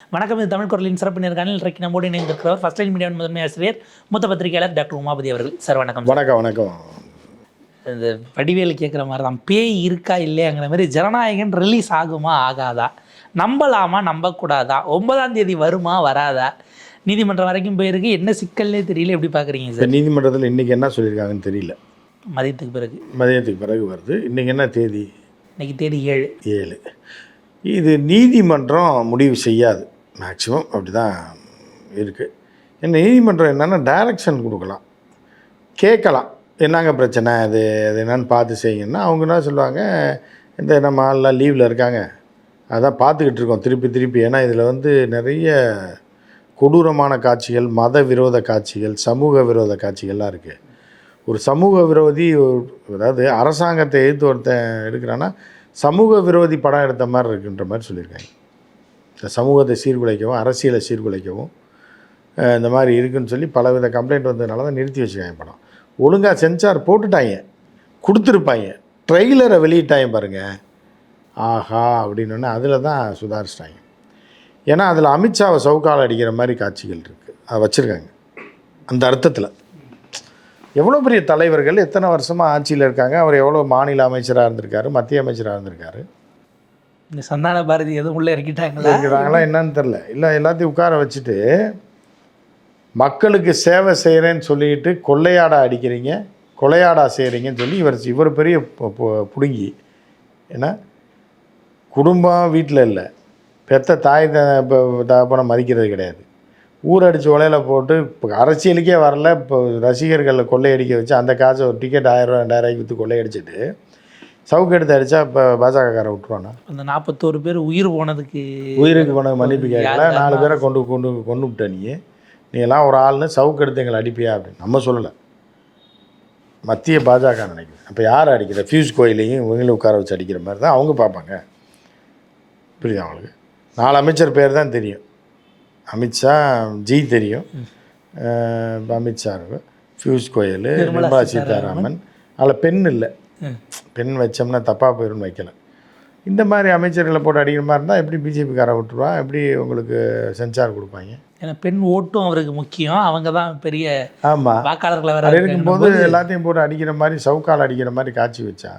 வணக்கம். இது தமிழ் குரலின் சிறப்பு நேர்காணல். இன்றைக்கு நம்மோடு இணைந்திருக்கிறவர் ஃபர்ஸ்ட் லைன் மீடியாவின் முதன்மை ஆசிரியர், மூத்த பத்திரிகையாளர் டாக்டர் உமாபதி அவர்கள். சார் வணக்கம். வணக்கம். வணக்கம். இந்த வடிவேலு கேட்குற மாதிரி தான், பேய் இருக்கா இல்லையாங்கிற மாதிரி ஜனநாயகன் ரிலீஸ் ஆகுமா ஆகாதா, நம்பலாமா நம்பக்கூடாதா, 9ஆம் தேதி வருமா வராதா, நீதிமன்றம் வரைக்கும் போயிருக்கு, என்ன சிக்கல்னே தெரியல. எப்படி பார்க்குறீங்க சார்? நீதிமன்றத்தில் இன்றைக்கி என்ன சொல்லியிருக்காங்கன்னு தெரியல. மதியத்துக்கு பிறகு வருது. இன்றைக்கி என்ன தேதி? இன்றைக்கி தேதி 7. இது நீதிமன்றம் முடிவு செய்யாது, மேக்ஸிமம் அப்படி தான் இருக்குது. என்ன நீதிமன்றம் என்னென்னா டைரக்ஷன் கொடுக்கலாம், கேட்கலாம், என்னங்க பிரச்சனை, அது என்னென்னு பார்த்து செய்யுங்கன்னா அவங்க என்ன சொல்லுவாங்க, இந்த நம்ம ஆள்லாம் லீவில் இருக்காங்க, அதான் பார்த்துக்கிட்டு இருக்கோம் திருப்பி. ஏன்னா இதில் நிறைய கொடூரமான காட்சிகள், மத விரோத காட்சிகள், சமூக விரோத காட்சிகள்லாம் இருக்குது. ஒரு சமூக விரோதி, அதாவது அரசாங்கத்தை எதிர்த்து ஒருத்தன் எடுக்கிறான்னா சமூக விரோதி படம் எடுத்த மாதிரி இருக்குன்ற மாதிரி சொல்லியிருக்காங்க. இந்த சமூகத்தை சீர்குலைக்கவும் அரசியலை சீர்குலைக்கவும் இந்த மாதிரி இருக்குதுன்னு சொல்லி பலவித கம்ப்ளைண்ட் வந்ததுனால தான் நிறுத்தி வச்சுருக்காங்க படம். ஒழுங்காக சென்சார் போட்டுட்டாங்க, கொடுத்துருப்பாங்க, ட்ரெய்லரை வெளியிட்டாங்க பாருங்கள், ஆஹா அப்படின்னோடனே அதில் தான் சுதாரிச்சிட்டாங்க. ஏன்னா அதில் அமித்ஷாவை சவுக்கால் அடிக்கிற மாதிரி காட்சிகள் இருக்குது, அதை வச்சுருக்காங்க. அந்த அர்த்தத்தில் எவ்வளோ பெரிய தலைவர்கள் எத்தனை வருஷமாக ஆட்சியில் இருக்காங்க, அவர் எவ்வளோ மாநில அமைச்சராக இருந்திருக்காரு, மத்திய அமைச்சராக இருந்திருக்காரு. இந்த சந்தான பாரதி எதுவும் உள்ளே இருக்கிறாங்களா என்னன்னு தெரில. இல்லை, எல்லாத்தையும் உட்கார வச்சுட்டு மக்களுக்கு சேவை செய்கிறேன்னு சொல்லிட்டு கொள்ளையாடா அடிக்கிறீங்க, கொலையாடா செய்கிறீங்கன்னு சொல்லி இவர் பெரிய பிடுங்கி. ஏன்னா குடும்பம் வீட்டில் இல்லை, பெத்த தாய் தகப்பனை மதிக்கிறது கிடையாது, ஊரடிச்சு உலையில் போட்டு இப்போ அரசியலுக்கே வரல, இப்போ ரசிகர்களில் கொள்ளையடிக்க வச்சு அந்த காசை ஒரு டிக்கெட் 1000 2000 விற்று கொள்ளையடிச்சிட்டு சவுக்கு எடுத்து அடித்தா இப்போ பாஜகக்காரை விட்டுருவானா? அந்த 41 பேர் உயிருக்கு போனது மன்னிப்பு கேட்கல, 4 பேரை கொண்டு விட்ட நீ எல்லாம் ஒரு ஆள்னு சவுக்கு எடுத்து எங்களை அடிப்பியா அப்படின்னு நம்ம சொல்லலை, மத்திய பாஜக நினைக்கிறேன். அப்போ யார் அடிக்கிற? ஃபியூஸ் கோயிலையும் இவங்களும் உட்கார வச்சு அடிக்கிற மாதிரி தான் அவங்க பார்ப்பாங்க. புரியுது அவங்களுக்கு? 4 அமைச்சர் பேர் தான் தெரியும். அமித்ஷா ஜி தெரியும், அமித்ஷா இருக்கும், ஃபியூஸ் கோயல், நிர்மலா சீதாராமன். அதில் பெண் இல்லை, பெண் வச்சோம்னா தப்பாக போயிடும்னு வைக்கல. இந்த மாதிரி அமைச்சர்களை போட்டு அடிக்கிற மாதிரி இருந்தால் எப்படி பிஜேபிக்காரை விட்டுருவா, எப்படி உங்களுக்கு சென்சார் கொடுப்பாங்க? ஏன்னா பெண் ஓட்டும் அவருக்கு முக்கியம், அவங்க தான் பெரிய ஆமாம் வாக்காளர்களை வர இருக்கும்போது எல்லாத்தையும் போட்டு அடிக்கிற மாதிரி சவுக்கால் அடிக்கிற மாதிரி காட்சி வச்சா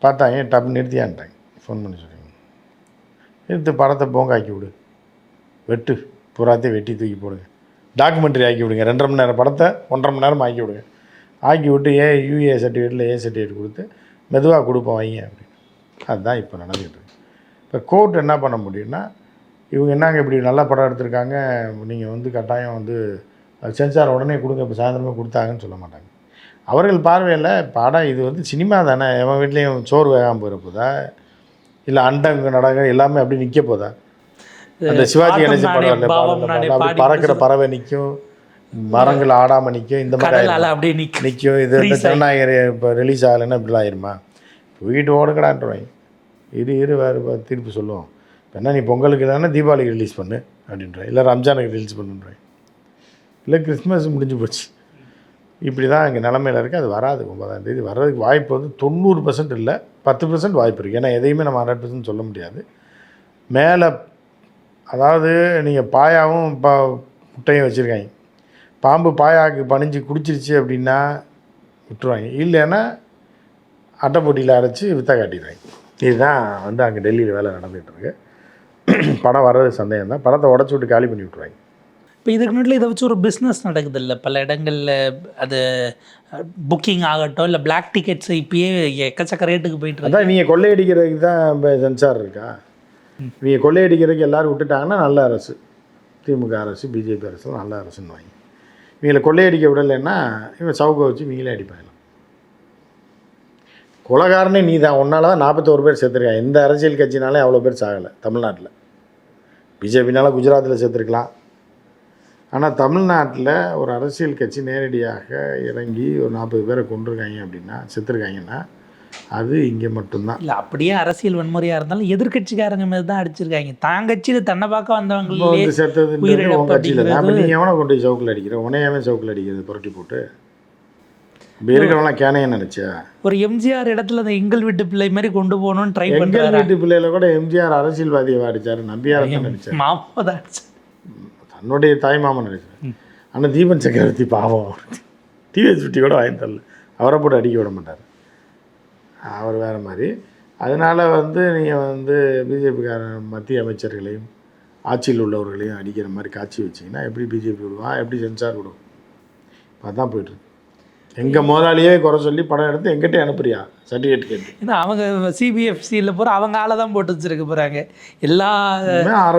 பார்த்தாங்க, டப்பு நிறுத்தியான்ட்டாங்க. ஃபோன் பண்ணி சொல்லுங்க, எடுத்து படத்தை போங்காக்கி விடு, வெட்டு பூராத்தையும் வெட்டி தூக்கி போடுங்க, டாக்குமெண்ட்ரி ஆக்கி விடுங்க, 2.5 மணி நேரம் படத்தை 1.5 மணி நேரம் ஆக்கி விடுங்க, ஆக்கி விட்டு யூஏ சர்டிஃபிகேட்டில் ஏ சர்டிஃபிகேட் கொடுத்து மெதுவாக கொடுப்போம் வைங்க அப்படின்னு. அதுதான் இப்போ நடந்துக்கிட்டு இருக்கு. இப்போ கோர்ட் என்ன பண்ண முடியும்னா, இவங்க என்னங்க இப்படி நல்ல படம் எடுத்திருக்காங்க, நீங்கள் கட்டாயம் சென்சார் உடனே கொடுங்க, இப்போ சாயந்தரமே கொடுத்தாங்கன்னு சொல்ல மாட்டாங்க. அவர்கள் பார்வையில் படம் இது சினிமா தானே, எவன் வீட்லேயும் சோறு வேகாமல் போகிற போதா, இல்லை அண்டங்க நடங்க எல்லாமே அப்படி நிற்க போதா? அந்த சிவாஜி கணேசன் படம் பறக்கிற பறவை நிற்கும், மரங்கள் ஆடாமல் நிற்கும், இந்த மாதிரி அப்படியே நிற்கும். இது ஜனநாயகர் இப்போ ரிலீஸ் ஆகலைன்னா இப்படிலாம் ஆயிருமா? வீட்டு ஓடுக்கடான்றவாங்க, இரு வேறு தீர்ப்பு சொல்லுவோம். இப்போ என்ன, நீ பொங்கலுக்கு தானே தீபாவளிக்கு ரிலீஸ் பண்ணு அப்படின்ற, இல்லை ரம்ஜானுக்கு ரிலீஸ் பண்ணுன்றேன், இல்லை கிறிஸ்மஸ் முடிஞ்சு போச்சு. இப்படி தான் இங்கே நிலமையில் இருக்குது. அது வராது. 9ஆம் தேதி வர்றதுக்கு வாய்ப்பு 90% இல்லை, 10% வாய்ப்பு இருக்குது. ஏன்னா எதையுமே நம்ம 100% சொல்ல முடியாது. மேலே அதாவது நீங்கள் பாயாவும் முட்டையும் வச்சுருக்காங்க, பாம்பு பாயாவுக்கு பணிஞ்சு குடிச்சிருச்சு அப்படின்னா விட்டுருவாங்க, இல்லைன்னா அட்டை போட்டியில் அரைச்சி விற்ற காட்டிடுவாங்க. இதுதான் அங்கே டெல்லியில் வேலை நடந்துகிட்ருக்கு. படம் வர்றது சந்தேகம் தான், படத்தை உடச்சி விட்டு காலி பண்ணி விட்ருவாங்க. இப்போ இதுக்கு முன்னாடி இதை வச்சு ஒரு பிஸ்னஸ் நடக்குது இல்லை பல இடங்களில், அது புக்கிங் ஆகட்டும், இல்லை பிளாக் டிக்கெட்ஸ் இப்போயே எக்கச்சக்க ரேட்டுக்கு போயிட்டு அதான். நீங்கள் கொள்ளையடிக்கிறதுக்கு தான் சென்சார் இருக்கா? நீங்கள் கொள்ளையடிக்கிறதுக்கு எல்லோரும் விட்டுட்டாங்கன்னா நல்ல அரசு, திமுக அரசு, பிஜேபி அரசு நல்ல அரசுன்னு வாங்கி, இவங்களை கொள்ளையடிக்க விடலைன்னா இவன் சவுக்கை வச்சு நீங்களே அடிப்பாங்க. கொலைகாரனே நீ தான், ஒன்றால் தான் 41 பேர் சேர்த்துருக்காங்க. எந்த அரசியல் கட்சினாலே அவ்வளோ பேர் சாகலை தமிழ்நாட்டில். பிஜேபினால் குஜராத்தில் சேர்த்துருக்கலாம், ஆனால் தமிழ்நாட்டில் ஒரு அரசியல் கட்சி நேரடியாக இறங்கி ஒரு 40 பேரை கொண்டிருக்காங்க அப்படின்னா, செத்துருக்காங்கன்னா அது இங்கே மட்டும்தான். இல்லை அப்படியே அரசியல் வன்முறையாக இருந்தாலும் எதிர்கட்சிக்காரங்க மாதிரி தான் அடிச்சிருக்காங்க. தான் கட்சியில் தன்னை பார்க்க வந்தவங்க செத்தது உங்கள் கட்சியில் தான். அப்போ நீங்கள் எவனை கொண்டு போய் சவுக்கில் அடிக்கிற, உனையாமே சவுக்கில் அடிக்கிறது புரட்டி போட்டு? இப்போ இருக்கிறவங்களாம் கேனையன்னு நினச்சா ஒரு எம்ஜிஆர் இடத்துல அந்த எங்கள் வீட்டு பிள்ளை மாதிரி கொண்டு போகணும்னு ட்ரை எங்கள் பண்ணுறாரு. வீட்டு பிள்ளையில கூட எம்ஜிஆர் அரசியல்வாதியை வாடிச்சார், நம்பியார் தான் நினச்சார், மாமா தான் தன்னுடைய தாய் மாமன் நினைச்சார். ஆனால் தீபன் சக்கரவர்த்தி பாவம் டிவிஎஸ் 50 கூட வாங்கி தரல, அவரை போட்டு அடிக்க விட மாட்டார், அவர் வேறு மாதிரி. அதனால் நீங்கள் பிஜேபிக்காரன் மத்திய அமைச்சர்களையும் ஆட்சியில் உள்ளவர்களையும் அடிக்கிற மாதிரி காட்சி வச்சிங்கன்னா எப்படி பிஜேபி விடுவான், எப்படி சென்சார் விடும்? அதான் போய்ட்டுருக்கு. எங்கள் முதலாளியே குறை சொல்லி படம் எடுத்து எங்கிட்டே அனுப்புறியா சர்டிஃபிகேட் கேட்டு? ஏன்னா அவங்க சிபிஎஃப்சியில் போகிற அவங்க ஆளை தான் போட்டு வச்சுருக்க போகிறாங்க. எல்லா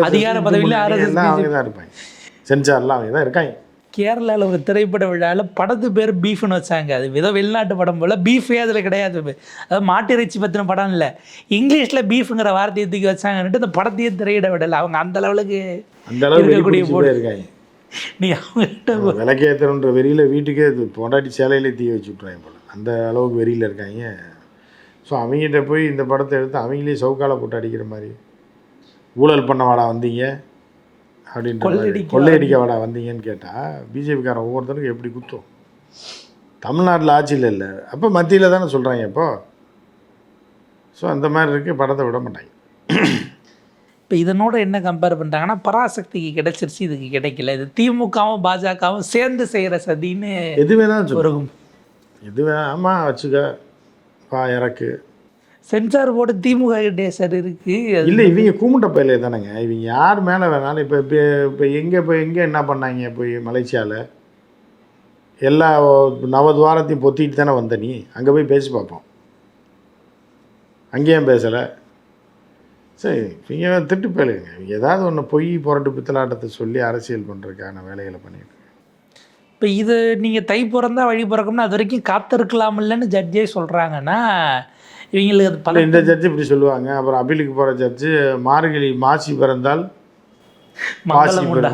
அதிகார பதவியிலும் அவங்க தான் இருப்பாங்க, சென்சார்லாம் அவங்க தான் இருக்காங்க. கேரளாவில் ஒரு திரைப்பட விழாவில் படத்து பேர் பீஃப்னு வச்சாங்க. அது ஏதோ வெளிநாட்டு படம் போல், பீஃபே அதில் கிடையாது. அதாவது மாட்டு இறைச்சி பற்றின படம் இல்லை, இங்கிலீஷில் பீஃபுங்கிற வார்த்தையை தூக்கி வச்சாங்கன்ட்டு அந்த படத்தையே திரையிட விடலை. அவங்க அந்த அளவுக்கு இருக்கக்கூடிய போட்டு இருக்காங்க. நீ அவங்ககிட்ட விளக்கேற்றுன்ற வெறியில் வீட்டுக்கே பொண்டாட்டி சேலையிலே தீ வச்சு விட்ருவாங்க போல், அந்த அளவுக்கு வெறியில் இருக்காங்க. ஸோ அவங்ககிட்ட போய் இந்த படத்தை எடுத்து அவங்களே சவுக்கால போட்டு அடிக்கிற மாதிரி, ஊழல் பண்ண வாடா வந்தீங்க அப்படின்ற கொள்ளையடிக்க வாடா வந்தீங்கன்னு கேட்டால் பிஜேபிக்காரன் ஒவ்வொருத்தருக்கும் எப்படி குத்தும்? தமிழ்நாட்டில் ஆட்சியில் இல்லை, அப்போ மத்தியில் தானே சொல்கிறாங்க இப்போது. ஸோ அந்த மாதிரி இருக்குது, படத்தை விட மாட்டாங்க. இப்போ இதனோட என்ன கம்பேர் பண்ணுறாங்கன்னா, பராசக்திக்கு கிடைச்சிருச்சு, இதுக்கு கிடைக்கல. இது திமுகவும் பாஜகவும் சேர்ந்து செய்கிற சதின்னு எது வேணாலும் சொல்லுங்க, எது வேணா. ஆமாம் வச்சுக்க பா இறக்கு சென்சார் போர்டு திமுக கிட்டே சார் இருக்குது. இல்லை இவங்க கூமுட்ட பயிலே தானேங்க, இவங்க யார் மேலே வேணாலும். இப்போ எங்கே என்ன பண்ணாங்க? போய் மலேசியாவில் எல்லா நவதுவாரத்தையும் பொத்திட்டு தானே வந்த நீ, அங்கே போய் பேசி பார்ப்போம். அங்கேயும் பேசலை. சரி, இவங்க திட்டு போயிலுங்க, இவங்க ஏதாவது ஒன்று பொய் புரட்டு பித்தலாட்டத்தை சொல்லி அரசியல் பண்ணுறதுக்கான வேலைகளை பண்ணிட்டு. இப்போ இது நீங்கள் தை பிறந்தா வழி பிறக்கும்னா அது வரைக்கும் காத்திருக்கலாமில்லன்னு ஜட்ஜே சொல்கிறாங்கன்னா, இவங்களுக்கு அது பல இந்த ஜட்ஜு இப்படி சொல்லுவாங்க. அப்புறம் அப்பீலுக்கு போகிற ஜட்ஜு மார்கழி மாசி பிறந்தால்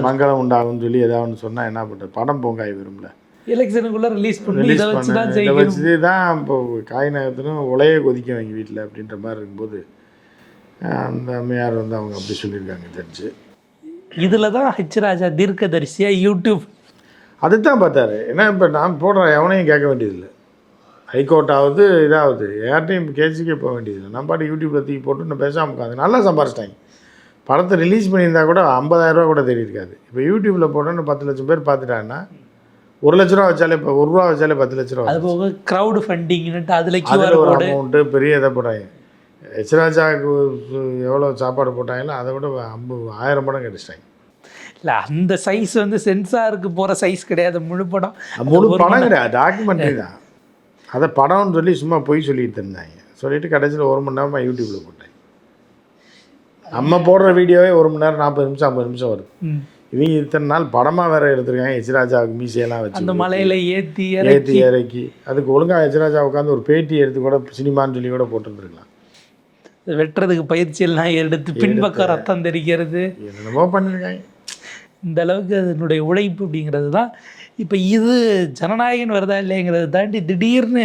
மங்களம் உண்டாகும்னு சொல்லி ஏதாவது ஒன்று சொன்னால் என்ன பண்ணுறது? படம் போங்காய் வரும்ல, எலெக்ஷனுக்குள்ளே ரிலீஸ் வச்சு தான் இப்போ காய் நகரத்திலும் உலையை கொதிக்க வாங்கி வீட்டில் அப்படின்ற மாதிரி இருக்கும்போது அந்த அம்மையார் அவங்க அப்படி சொல்லியிருக்காங்க ஜட்ஜு. இதில் தான் ஹெச் ராஜா தீர்க்கதரிசியாக யூடியூப் அதுதான் பார்த்தாரு. ஏன்னா இப்போ நான் போடுறேன், எவனையும் கேட்க வேண்டியதில்லை, ஹைகோர்ட்டாவது இதாவது யார்ட்டையும் கேஸுக்கே போக வேண்டியதில்லை. நம்ம பாட்டு யூடியூப்பில் தூக்கி போட்டு இன்னும் பேசாமல் உட்காந்து நல்லா சம்பாரிச்சிட்டாங்க. படத்தை ரிலீஸ் பண்ணியிருந்தா கூட 50,000 ரூபா கூட தேடி இருக்காது. இப்போ யூடியூப்பில் போட்டோன்னு 10 லட்சம் பேர் பார்த்துட்டாங்கன்னா 1 லட்ச ரூபா வச்சாலே, இப்போ 1 ரூபா வச்சாலே 10 லட்ச ரூபா. அது போக க்ரௌடு ஃபண்டிங்னுட்டு அதில் ஒரு அமௌண்ட்டு பெரிய இதை போட்டாங்க. ஹெச் ராஜாவுக்கு எவ்வளோ சாப்பாடு போட்டாங்களோ அதை விட 1000 படம் கிடைச்சிட்டாங்க. இல்லை அந்த சைஸ் சென்சாருக்கு போகிற சைஸ் கிடையாது, முழு படம். முழு படம் கிடையாது, டாக்குமெண்ட்ரி தான். அதை படம்னு சொல்லி சும்மா போய் சொல்லிட்டு இருந்தாங்க. சொல்லிவிட்டு கடைசியில் 1 மணி நேரமாக யூடியூப்பில் போட்டாங்க. நம்ம போடுற வீடியோவே 1 மணி நேரம் 40 நிமிஷம் 50 நிமிஷம் வருது. இவங்க இத்தனை நாள் படமாக வேறு எடுத்துருக்காங்க. ஹெச் ராஜாவுக்கு மீசையெல்லாம் வச்சு அந்த மலையில் ஏற்றி இறக்கி அதுக்கு ஒழுங்காக ஹெச் ராஜா உட்காந்து ஒரு பேட்டி எடுத்து கூட சினிமான்னு சொல்லி கூட போட்டுருந்துருக்கலாம். வெட்டுறதுக்கு பயிற்சியெல்லாம் எடுத்து பின்பக்கம் ரத்தம் தெரிக்கிறது என்னமோ பண்ணியிருக்காங்க. இந்த அளவுக்கு அதனுடைய உழைப்பு அப்படிங்கிறது தான். இப்போ இது ஜனநாயகன் வருதா இல்லைங்கிறத தாண்டி திடீர்னு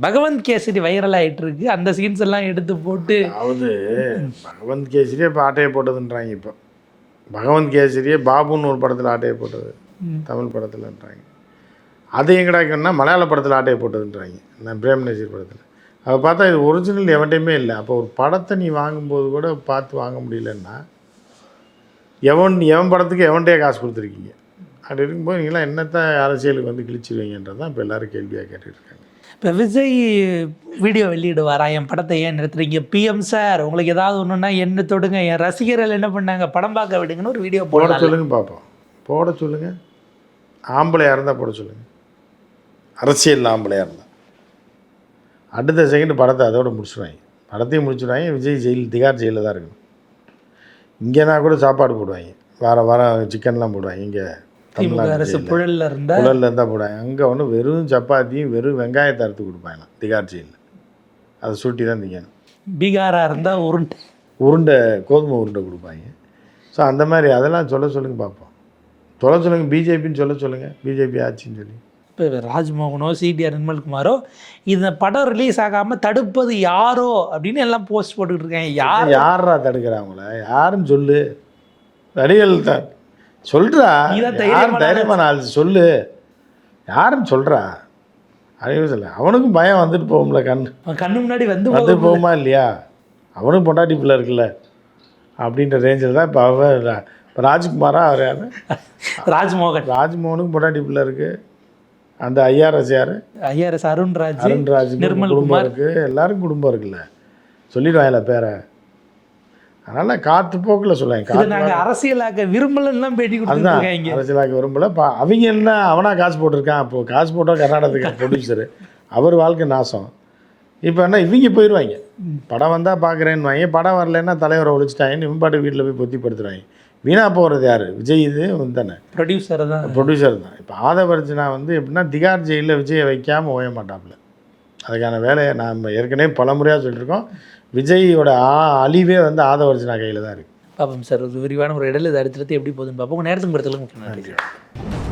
பகவந்த் கேசரி வைரல் ஆகிட்டு இருக்கு. அந்த சீன்ஸ் எல்லாம் எடுத்து போட்டு அதாவது பகவந்த் கேசரியே இப்போ ஆட்டையை போட்டதுன்றாங்க. இப்போ பகவந்த் கேசரியே பாபுன்னு ஒரு படத்தில் ஆட்டையை போட்டது தமிழ் படத்தில்ன்றாங்க. அது எங்கடாக்குன்னா மலையாள படத்தில் ஆட்டையை போட்டதுன்றாங்க, நான் பிரேம் நசீர் படத்தில். அதை பார்த்தா இது ஒரிஜினல் எவன்டையுமே இல்லை. அப்போ ஒரு படத்தை நீ வாங்கும்போது கூட பார்த்து வாங்க முடியலன்னா எவன் படத்துக்கு எவன்கிட்டே காசு கொடுத்துருக்கீங்க? அப்படி இருக்கும்போது நீங்களாம் என்னத்தை அரசியலுக்கு கிழிச்சிருவீங்கன்றது தான் இப்போ எல்லோரும் கேள்வியாக கேட்டுருக்காங்க. இப்போ விஜய் வீடியோ வெளியிடுவாரா, என் படத்தை ஏன் நிறுத்துறீங்க, பிஎம் சார் உங்களுக்கு ஏதாவது ஒன்றுன்னா என்ன தொடுங்க, என் ரசிகர்கள் என்ன பண்ணாங்க படம் பார்க்க விடுங்கன்னு ஒரு வீடியோ போட சொல்லுங்கள் பார்ப்போம். போட சொல்லுங்கள், ஆம்பளையாக இருந்தால் போட சொல்லுங்கள். அரசியல் ஆம்பளையாக இருந்தால் அடுத்த செகண்ட் படத்தை அதோட முடிச்சுடுவாங்க. படத்தையும் முடிச்சுடுவாங்க. விஜய் திகார் ஜெயிலில் தான் இருக்கணும். இங்கேனா கூட சாப்பாடு போடுவாங்க, வாரம் சிக்கன்லாம் போடுவாங்க. இங்கே அரசு புழலில் இருந்தால் போடுவாங்க. அங்கே வெறும் சப்பாத்தியும் வெறும் வெங்காயத்தை அறுத்து கொடுப்பாங்களாம் திகார் ஜெயிலில். அதை சுட்டி தான் திங்கணும். பீகாராக இருந்தால் உருண்டை கோதுமை உருண்டை கொடுப்பாங்க. ஸோ அந்த மாதிரி அதெல்லாம் சொல்லுங்கள் பார்ப்போம். சொல்லுங்கள் பிஜேபின்னு சொல்லுங்கள், பிஜேபி ஆட்சின்னு சொல்லி. இப்போ ராஜ்மோகனோ சிடிஆர் நிர்மல்குமாரோ இந்த படம் ரிலீஸ் ஆகாமல் தடுப்பது யாரோ அப்படின்னு எல்லாம் போஸ்ட் போட்டுக்கிட்டு இருக்காங்க. யாரா தடுக்கிறாங்கள? யாருன்னு சொல்லு. நடிகர்கள் தான் சொல்கிறா, தைரியமான ஆள் சொல்லு, யாருன்னு சொல்கிறா. அறிவு சொல்ல அவனுக்கும் பயம் வந்துட்டு போகும்ல அவன் கண்ணு முன்னாடி வந்து வந்து போகுமா இல்லையா, அவனும் பொண்டாட்டி பிள்ளை இருக்குல்ல அப்படின்ற ரேஞ்சில் தான் இப்போ இப்போ ராஜ்குமாரா அவர் யார், ராஜ்மோகனுக்கும் பொண்டாட்டி பிள்ளை இருக்குது. அந்த ஐஆர்எஸ் யார், ஐஆர்எஸ் அருண்ராஜ், நிர்மல் குடும்பம் இருக்குது, எல்லாருக்கும் குடும்பம் இருக்குல்ல, சொல்லிடுவாங்கல்ல பேரை. அதனால் காற்று போக்கில் சொல்லுவாங்க. நாங்கள் அரசியலாக்க விரும்பலாம் பேட்டி கொடுத்துருக்காங்க. அரசியலாக்க விரும்பல. அவங்க என்ன அவனா காசு போட்டிருக்கான், அப்போது காசு போட்டால் கர்நாடகத்துக்கு ப்ரொடியூசரு அவர் வாழ்க்கை நாசம். இப்போ என்ன இவங்க போயிடுவாங்க, படம் வந்தால் பார்க்குறேன்னு வாங்க, படம் வரலன்னா தலைவரை ஒழிச்சிட்டாங்கன்னு இவன் பாட்டு வீட்டில் போய் பொத்தி படுத்துருவாங்க. வீணாக போகிறது யார், விஜய் இது தானே ப்ரொடியூசர் தான். இப்போ ஆதவர்ஜனா வந்து எப்படின்னா திகார் ஜெயிலில் விஜயை வைக்காமல் ஓய மாட்டாப்புல. அதுக்கான வேலையை நாம் ஏற்கனவே பல முறையாக சொல்லியிருக்கோம். விஜயோட அழிவே வந்து ஆதவர்ஜனா கையில் தான் இருக்குது. பாப்போம் சார், ஒரு விரிவான ஒரு இடத்துல இதை அடுத்தடுத்து எப்படி போகுதுன்னு பார்ப்போம். உங்கள் நேரத்துக்கு படத்தில்